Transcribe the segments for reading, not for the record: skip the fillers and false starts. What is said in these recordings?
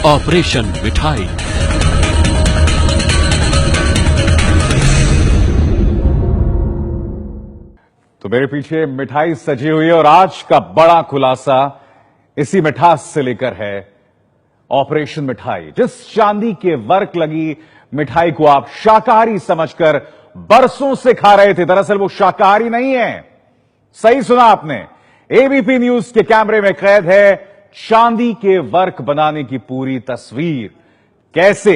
Operation मिठाई। तो मेरे पीछे मिठाई सजी हुई है और आज का बड़ा खुलासा इसी मिठास से लेकर है। ऑपरेशन मिठाई, जिस चांदी के वर्क लगी मिठाई को आप शाकाहारी समझकर बरसों से खा रहे थे, दरअसल वो शाकाहारी नहीं है। सही सुना आपने, एबीपी न्यूज के कैमरे में कैद है चांदी के वर्क बनाने की पूरी तस्वीर। कैसे,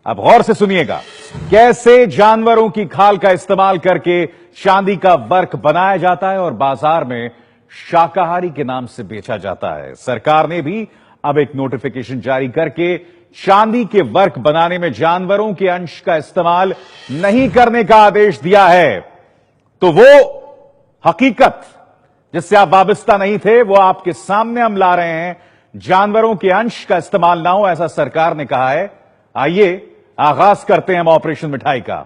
अब गौर से सुनिएगा, कैसे जानवरों की खाल का इस्तेमाल करके चांदी का वर्क बनाया जाता है और बाजार में शाकाहारी के नाम से बेचा जाता है। सरकार ने भी अब एक नोटिफिकेशन जारी करके चांदी के वर्क बनाने में जानवरों के अंश का इस्तेमाल नहीं करने का आदेश दिया है। तो वो हकीकत जिससे आप वाबस्ता नहीं थे, वो आपके सामने हम ला रहे हैं। जानवरों के अंश का इस्तेमाल ना हो, ऐसा सरकार ने कहा है। आइए आगाज करते हैं हम ऑपरेशन मिठाई का।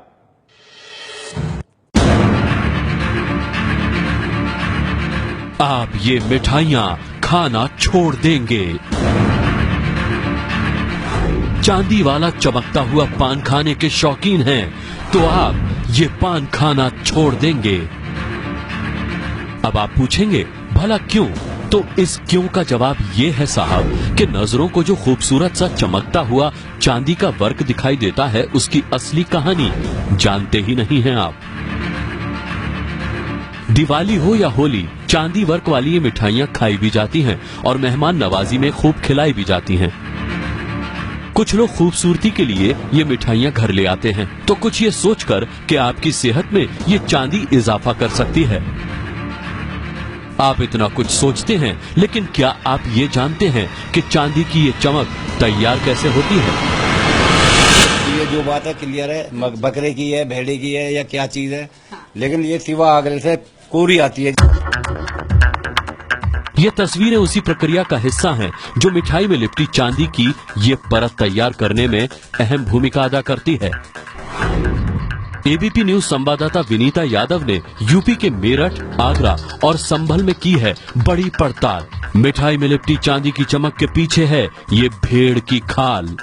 आप ये मिठाइयां खाना छोड़ देंगे। चांदी वाला चमकता हुआ पान खाने के शौकीन हैं, तो आप ये पान खाना छोड़ देंगे। अब आप पूछेंगे भला क्यों? तो इस क्यों का जवाब ये है साहब कि नजरों को जो खूबसूरत सा चमकता हुआ चांदी का वर्क दिखाई देता है, उसकी असली कहानी जानते ही नहीं हैं आप। दिवाली हो या होली, चांदी वर्क वाली ये मिठाइयां खाई भी जाती हैं और मेहमान नवाजी में खूब खिलाई भी जाती हैं। कुछ लोग खूबसूरती के लिए ये मिठाइयां घर ले आते हैं, तो कुछ ये सोचकर कि आपकी सेहत में ये चांदी इजाफा कर सकती है। आप इतना कुछ सोचते हैं, लेकिन क्या आप ये जानते हैं कि चांदी की ये चमक तैयार कैसे होती है? ये जो बात है क्लियर है, बकरे की है, भेड़े की है या क्या चीज है, लेकिन ये सिवा आगरे से कोरी आती है। ये तस्वीरें उसी प्रक्रिया का हिस्सा हैं जो मिठाई में लिपटी चांदी की ये परत तैयार करने में अहम भूमिका अदा करती है। एबीपी न्यूज संवाददाता विनीता यादव ने यूपी के मेरठ, आगरा और संभल में की है बड़ी पड़ताल। मिठाई में लिपटी चांदी की चमक के पीछे है ये भेड़ की खाल।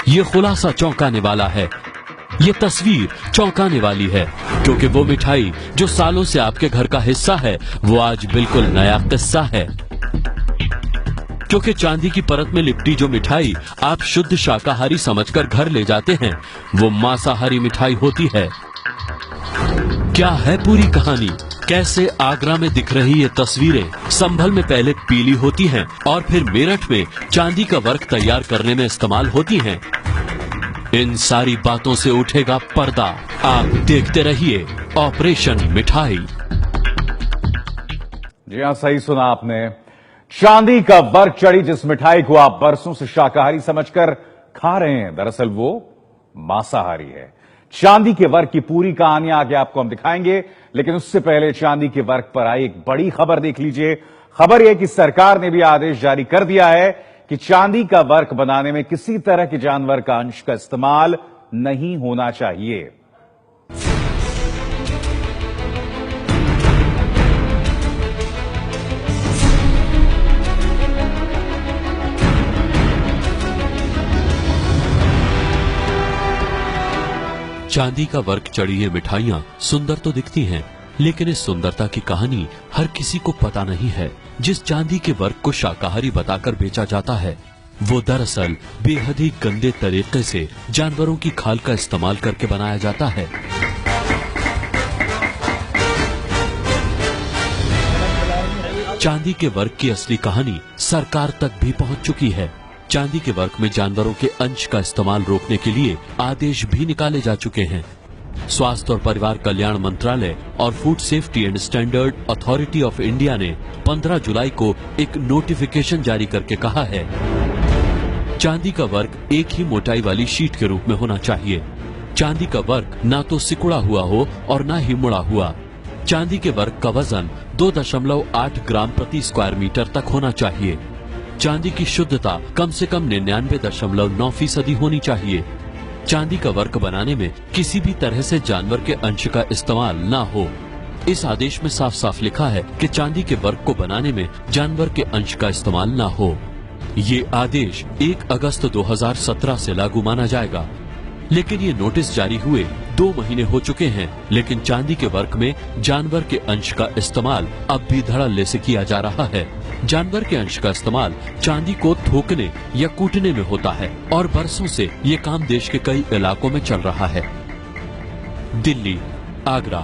ये खुलासा चौंकाने वाला है, ये तस्वीर चौंकाने वाली है, क्योंकि वो मिठाई जो सालों से आपके घर का हिस्सा है, वो आज बिल्कुल नया किस्सा है। क्योंकि चांदी की परत में लिपटी जो मिठाई आप शुद्ध शाकाहारी समझकर घर ले जाते हैं, वो मांसाहारी मिठाई होती है। क्या है पूरी कहानी? कैसे आगरा में दिख रही ये तस्वीरें संभल में पहले पीली होती हैं और फिर मेरठ में चांदी का वर्क तैयार करने में इस्तेमाल होती हैं? इन सारी बातों से उठेगा पर्दा। आप देखते रहिए ऑपरेशन मिठाई। जी हां, सही सुना आपने। चांदी का वर्क चढ़ी जिस मिठाई को आप बरसों से शाकाहारी समझकर खा रहे हैं, दरअसल वो मांसाहारी है। चांदी के वर्क की पूरी कहानी आगे आपको हम दिखाएंगे, लेकिन उससे पहले चांदी के वर्क पर आई एक बड़ी खबर देख लीजिए। खबर यह कि सरकार ने भी आदेश जारी कर दिया है कि चांदी का वर्क बनाने में किसी तरह के जानवर का अंश का इस्तेमाल नहीं होना चाहिए। चांदी का वर्क चढ़ी ये मिठाइयां सुंदर तो दिखती हैं, लेकिन इस सुंदरता की कहानी हर किसी को पता नहीं है। जिस चांदी के वर्क को शाकाहारी बताकर बेचा जाता है, वो दरअसल बेहद ही गंदे तरीके से जानवरों की खाल का इस्तेमाल करके बनाया जाता है। चांदी के वर्क की असली कहानी सरकार तक भी पहुंच चुकी है। चांदी के वर्क में जानवरों के अंश का इस्तेमाल रोकने के लिए आदेश भी निकाले जा चुके हैं। स्वास्थ्य और परिवार कल्याण मंत्रालय और food safety and standard authority of India ने 15 जुलाई को एक नोटिफिकेशन जारी करके कहा है, चांदी का वर्क एक ही मोटाई वाली शीट के रूप में होना चाहिए। चांदी का वर्क ना तो सिकुड़ा हुआ हो और ना ही मुड़ा हुआ। चांदी के वर्क का वजन 2.8 ग्राम प्रति स्क्वायर मीटर तक होना चाहिए। चांदी की शुद्धता कम से कम 99.9% होनी चाहिए। चांदी का वर्क बनाने में किसी भी तरह से जानवर के अंश का इस्तेमाल ना हो। इस आदेश में साफ साफ लिखा है कि चांदी के वर्क को बनाने में जानवर के अंश का इस्तेमाल ना हो। ये आदेश 1 अगस्त 2017 से लागू माना जाएगा। लेकिन ये नोटिस जारी हुए 2 महीने हो चुके हैं, लेकिन चांदी के वर्क में जानवर के अंश का इस्तेमाल अब भी धड़ल्ले से किया जा रहा है। जानवर के अंश का इस्तेमाल चांदी को थोकने या कूटने में होता है और बरसों से ये काम देश के कई इलाकों में चल रहा है। दिल्ली, आगरा,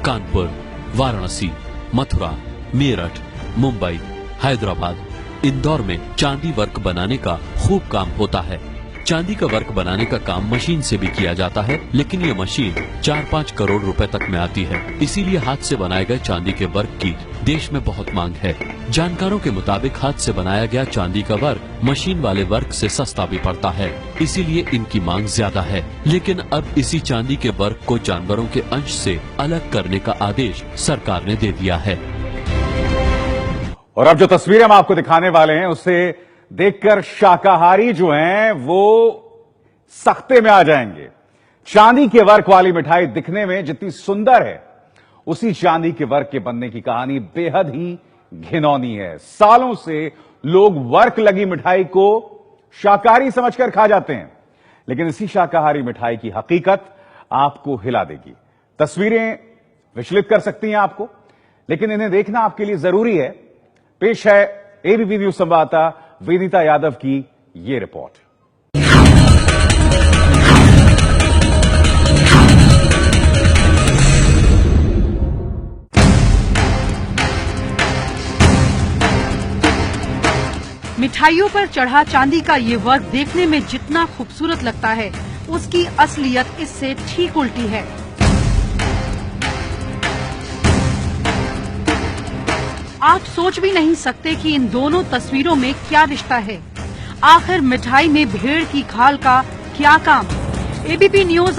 कानपुर, वाराणसी, मथुरा, मेरठ, मुंबई, हैदराबाद, इंदौर में चांदी वर्क बनाने का खूब काम होता है। चांदी का वर्क बनाने का काम मशीन से भी किया जाता है, लेकिन ये मशीन 4-5 करोड़ रुपए तक में आती है। इसीलिए हाथ से बनाए गए चांदी के वर्क की देश में बहुत मांग है। जानकारों के मुताबिक हाथ से बनाया गया चांदी का वर्क मशीन वाले वर्क से सस्ता भी पड़ता है, इसीलिए इनकी मांग ज्यादा है। लेकिन अब इसी चांदी के वर्क को जानवरों के अंश से अलग करने का आदेश सरकार ने दे दिया है। और अब जो तस्वीरें हम आपको दिखाने वाले हैं, उससे देखकर शाकाहारी जो हैं वो सख्ते में आ जाएंगे। चांदी के वर्क वाली मिठाई दिखने में जितनी सुंदर है, उसी चांदी के वर्क के बनने की कहानी बेहद ही घिनौनी है। सालों से लोग वर्क लगी मिठाई को शाकाहारी समझकर खा जाते हैं, लेकिन इसी शाकाहारी मिठाई की हकीकत आपको हिला देगी। तस्वीरें विचलित कर सकती हैं आपको, लेकिन इन्हें देखना आपके लिए जरूरी है। पेश है एबीपी न्यूज संवाददाता विनीता यादव की ये रिपोर्ट। मिठाइयों पर चढ़ा चांदी का ये वर्क देखने में जितना खूबसूरत लगता है, उसकी असलियत इससे ठीक उल्टी है। आप सोच भी नहीं सकते कि इन दोनों तस्वीरों में क्या रिश्ता है। आखिर मिठाई में भेड़ की खाल का क्या काम? ABP news